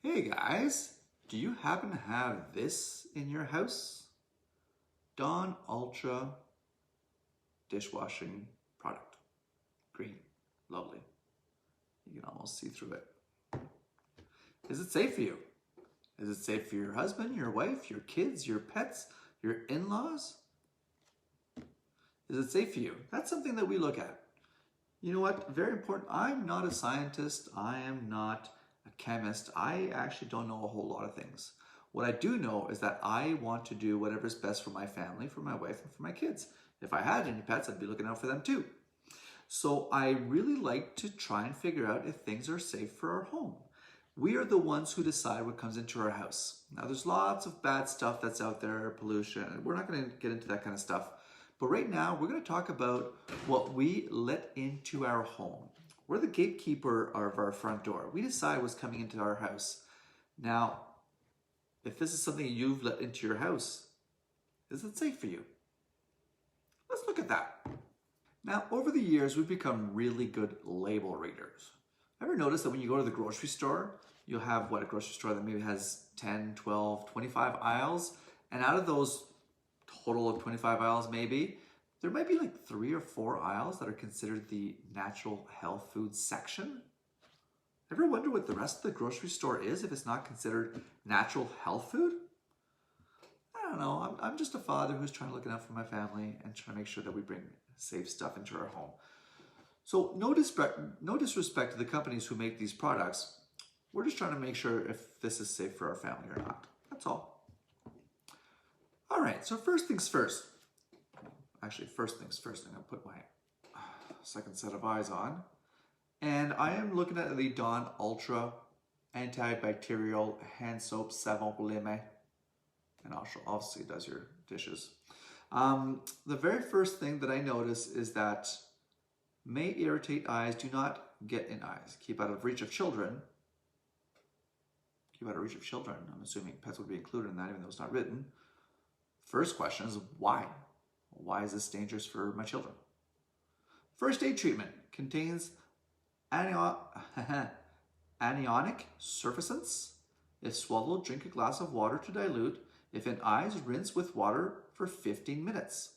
Hey guys, do you happen to have this in your house? Dawn Ultra dishwashing product. Green, lovely. You can almost see through it. Is it safe for you? Is it safe for your husband, your wife, your kids, your pets, your in-laws? Is it safe for you? That's something that we look at. You know what? Very important. I'm not a scientist. I am not a chemist. I actually don't know a whole lot of things. What I do know is that I want to do whatever's best for my family, for my wife, and for my kids. If I had any pets, I'd be looking out for them too. So I really like to try and figure out if things are safe for our home. We are the ones who decide what comes into our house. Now there's lots of bad stuff that's out there, pollution. We're not going to get into that kind of stuff. But right now, we're going to talk about what we let into our home. We're the gatekeeper of our front door. We decide what's coming into our house. Now, if this is something you've let into your house, is it safe for you? Let's look at that. Now, over the years, we've become really good label readers. Ever notice that when you go to the grocery store, you'll have a grocery store that maybe has 10, 12, 25 aisles, and out of those total of 25 aisles maybe, there might be like 3 or 4 aisles that are considered the natural health food section. Ever wonder what the rest of the grocery store is if it's not considered natural health food? I don't know. I'm just a father who's trying to look out for my family and trying to make sure that we bring safe stuff into our home. So no disrespect to the companies who make these products. We're just trying to make sure if this is safe for our family or not. That's all. All right, so first things first. Actually, first things first, I'm gonna put my second set of eyes on. And I am looking at the Dawn Ultra Antibacterial Hand Soap Savon Lime. And also, obviously it does your dishes. The very first thing that I notice is that may irritate eyes, do not get in eyes. Keep out of reach of children. Keep out of reach of children. I'm assuming pets would be included in that, even though it's not written. First question is why? Why is this dangerous for my children? First aid treatment contains anionic surfactants. If swallowed, drink a glass of water to dilute. If in eyes, rinse with water for 15 minutes.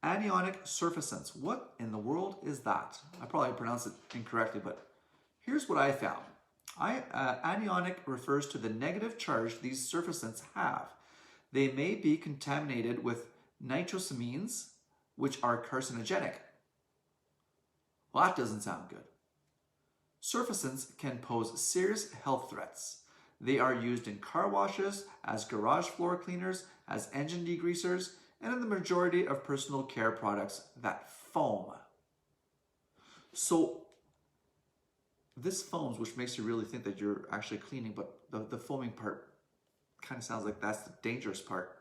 Anionic surfactants. What in the world is that? I probably pronounced it incorrectly, but here's what I found. Anionic refers to the negative charge these surfactants have. They may be contaminated with nitrosamines, which are carcinogenic. Well, that doesn't sound good. Surfactants can pose serious health threats. They are used in car washes, as garage floor cleaners, as engine degreasers, and in the majority of personal care products that foam. So, this foams, which makes you really think that you're actually cleaning, but the foaming part kind of sounds like that's the dangerous part.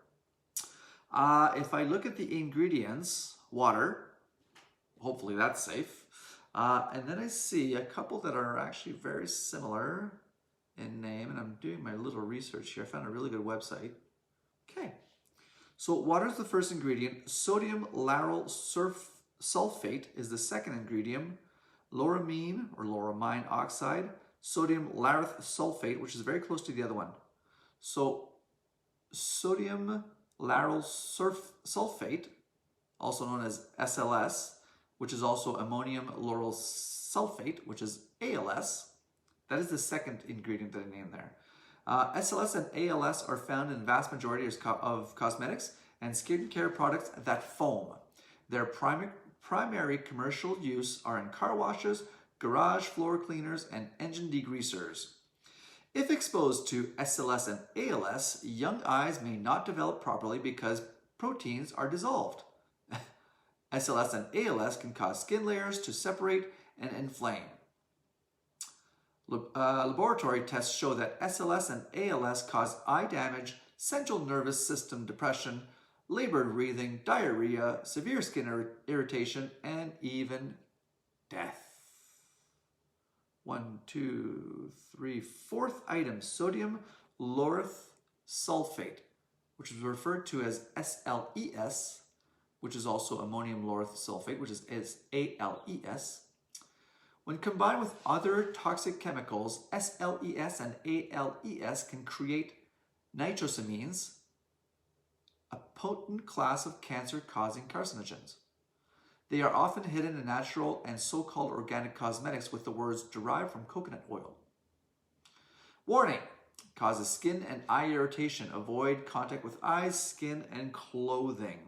If I look at the ingredients, water, hopefully that's safe. And then I see a couple that are actually very similar in name, and I'm doing my little research here. I found a really good website. Okay, so water is the first ingredient. Sodium lauryl sulfate is the second ingredient. Loramine or loramine oxide, sodium lauryl sulfate, which is very close to the other one. So sodium lauryl sulfate, also known as SLS, which is also ammonium lauryl sulfate, which is ALS. That is the second ingredient that I named there. SLS and ALS are found in the vast majority of cosmetics and skincare products that foam. Their primary commercial use are in car washes, garage floor cleaners, and engine degreasers. If exposed to SLS and ALS, young eyes may not develop properly because proteins are dissolved. SLS and ALS can cause skin layers to separate and inflame. Laboratory tests show that SLS and ALS cause eye damage, central nervous system depression, labored breathing, diarrhea, severe skin irritation, and even death. 1, 2, 3, fourth item, sodium lauryl sulfate, which is referred to as SLES, which is also ammonium lauryl sulfate, which is ALES. When combined with other toxic chemicals, SLES and ALES can create nitrosamines, a potent class of cancer-causing carcinogens. They are often hidden in natural and so-called organic cosmetics with the words derived from coconut oil. Warning: causes skin and eye irritation. Avoid contact with eyes, skin, and clothing.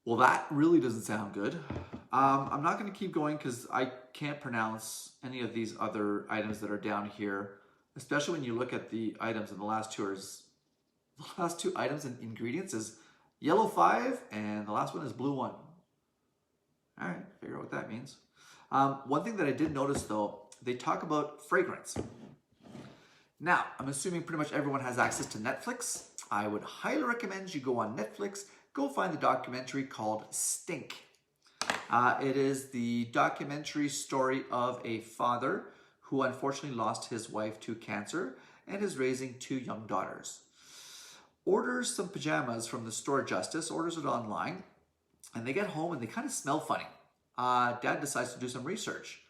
Well, that really doesn't sound good. I'm not going to keep going because I can't pronounce any of these other items that are down here, especially when you look at the items, and the last two items and ingredients is yellow 5 and the last one is blue 1. All right, figure out what that means. One thing that I did notice though, they talk about fragrance. Now, I'm assuming pretty much everyone has access to Netflix. I would highly recommend you go on Netflix, go find the documentary called Stink. It is the documentary story of a father who unfortunately lost his wife to cancer and is raising 2 young daughters. Orders some pajamas from the store Justice, orders it online, and they get home and they kind of smell funny. Dad decides to do some research.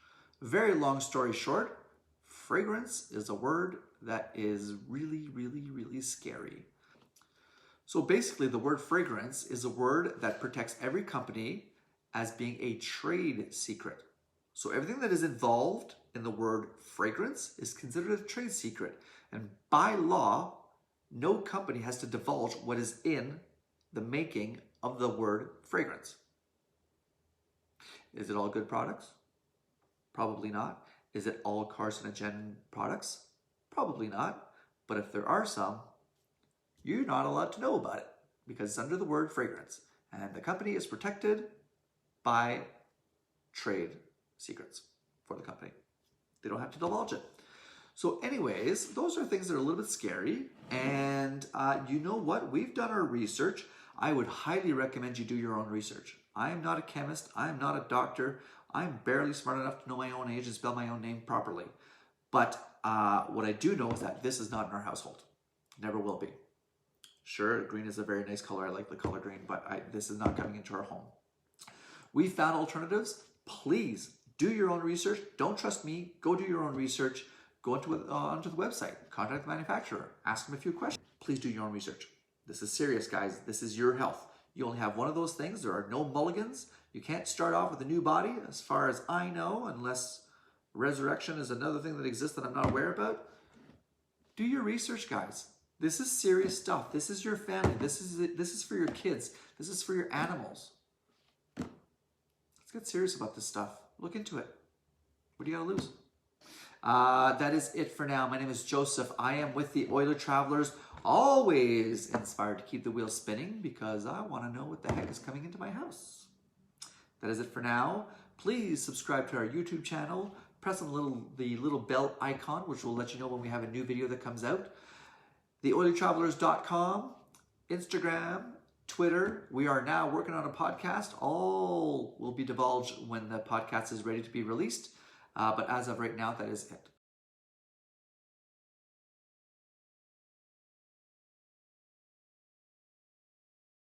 Very long story short, fragrance is a word that is really, really, really scary. So basically, the word fragrance is a word that protects every company as being a trade secret. So everything that is involved in the word fragrance is considered a trade secret. And by law, no company has to divulge what is in the making of the word fragrance. Is it all good products? Probably not. Is it all carcinogen products? Probably not. But if there are some, you're not allowed to know about it because it's under the word fragrance. And the company is protected by trade secrets for the company. They don't have to divulge it. So anyways, those are things that are a little bit scary. And you know what? We've done our research. I would highly recommend you do your own research. I am not a chemist. I am not a doctor. I'm barely smart enough to know my own age and spell my own name properly. But what I do know is that this is not in our household. Never will be. Sure, green is a very nice color. I like the color green, but this is not coming into our home. We found alternatives. Please do your own research. Don't trust me. Go do your own research. Go onto the website. Contact the manufacturer. Ask them a few questions. Please do your own research. This is serious, guys. This is your health. You only have one of those things. There are no mulligans. You can't start off with a new body, as far as I know, unless resurrection is another thing that exists that I'm not aware about. Do your research, guys. This is serious stuff. This is your family. This is for your kids. This is for your animals. Let's get serious about this stuff. Look into it. What do you got to lose? That is it for now. My name is Joseph. I am with the Oiler Travelers, always inspired to keep the wheel spinning because I want to know what the heck is coming into my house. That is it for now. Please subscribe to our YouTube channel. Press on the little bell icon, which will let you know when we have a new video that comes out. TheOilerTravelers.com, Instagram, Twitter. We are now working on a podcast. All will be divulged when the podcast is ready to be released. But as of right now, that is it.